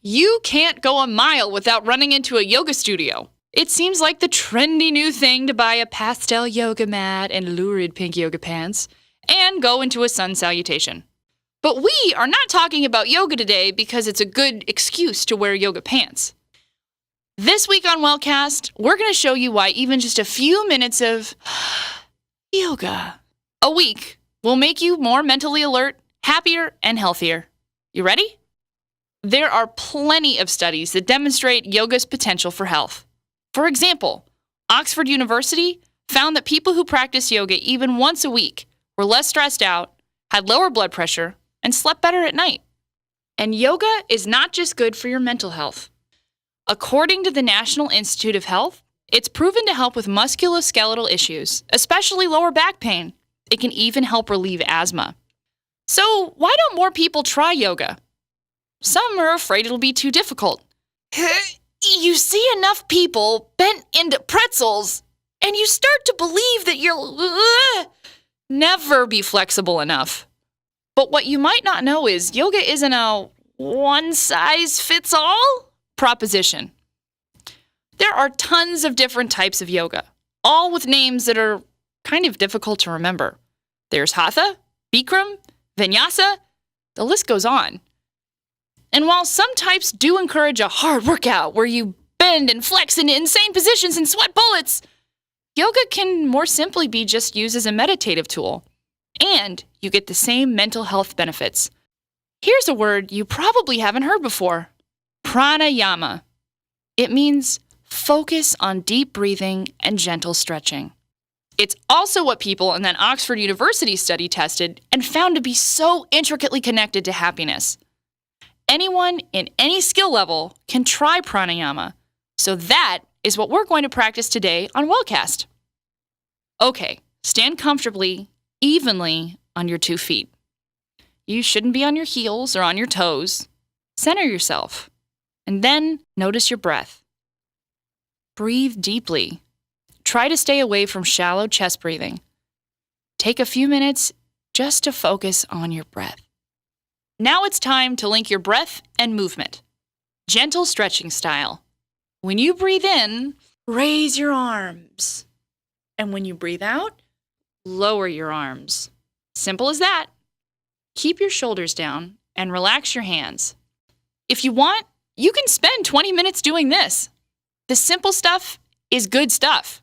You can't go a mile without running into a yoga studio. It seems like the trendy new thing to buy a pastel yoga mat and lurid pink yoga pants and go into a sun salutation. But we are not talking about yoga today because it's a good excuse to wear yoga pants. This week on Worksheet, we're going to show you why even just a few minutes of yoga a week will make you more mentally alert, happier, and healthier. You ready? There are plenty of studies that demonstrate yoga's potential for health. For example, Oxford University found that people who practice yoga even once a week were less stressed out, had lower blood pressure, and slept better at night. And yoga is not just good for your mental health. According to the National Institute of Health, it's proven to help with musculoskeletal issues, especially lower back pain. It can even help relieve asthma. So why don't more people try yoga? Some are afraid it'll be too difficult. You see enough people bent into pretzels, and you start to believe that you'll never be flexible enough. But what you might not know is yoga isn't a one-size-fits-all proposition. There are tons of different types of yoga, all with names that are kind of difficult to remember. There's Hatha, Bikram, Vinyasa, the list goes on. And while some types do encourage a hard workout where you bend and flex into insane positions and sweat bullets, yoga can more simply be just used as a meditative tool. And you get the same mental health benefits. Here's a word you probably haven't heard before: pranayama. It means focus on deep breathing and gentle stretching. It's also what people in that Oxford University study tested and found to be so intricately connected to happiness. Anyone in any skill level can try pranayama, so that is what we're going to practice today on Worksheet. Okay, stand comfortably, evenly on your 2 feet. You shouldn't be on your heels or on your toes. Center yourself, and then notice your breath. Breathe deeply. Try to stay away from shallow chest breathing. Take a few minutes just to focus on your breath. Now it's time to link your breath and movement. Gentle stretching style. When you breathe in, raise your arms. And when you breathe out, lower your arms. Simple as that. Keep your shoulders down and relax your hands. If you want, you can spend 20 minutes doing this. The simple stuff is good stuff.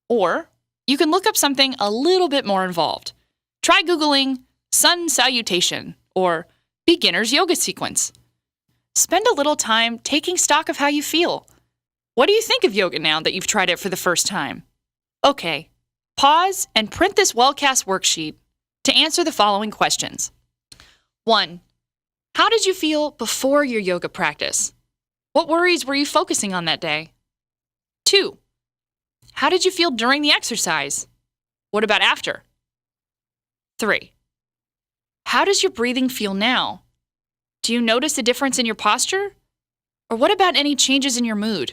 Or you can look up something a little bit more involved. Try Googling sun salutation or beginner's yoga sequence. Spend a little time taking stock of how you feel. What do you think of yoga now that you've tried it for the first time? Okay, pause and print this Worksheet worksheet to answer the following questions. 1. How did you feel before your yoga practice? What worries were you focusing on that day? 2. How did you feel during the exercise? What about after? 3. How does your breathing feel now? Do you notice a difference in your posture? Or what about any changes in your mood?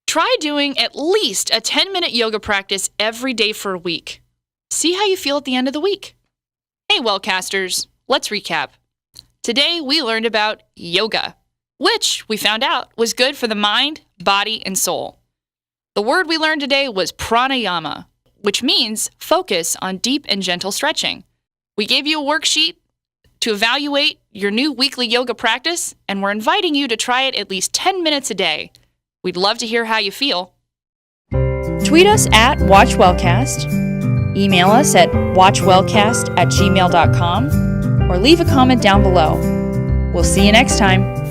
Try doing at least a 10-minute yoga practice every day for a week. See how you feel at the end of the week. Hey, Wellcasters, let's recap. Today we learned about yoga, which we found out was good for the mind, body, and soul. The word we learned today was pranayama, which means focus on deep and gentle stretching. We gave you a worksheet to evaluate your new weekly yoga practice, and we're inviting you to try it at least 10 minutes a day. We'd love to hear how you feel. Tweet us at Watchwellcast, email us at watchwellcast@gmail.com, or leave a comment down below. We'll see you next time.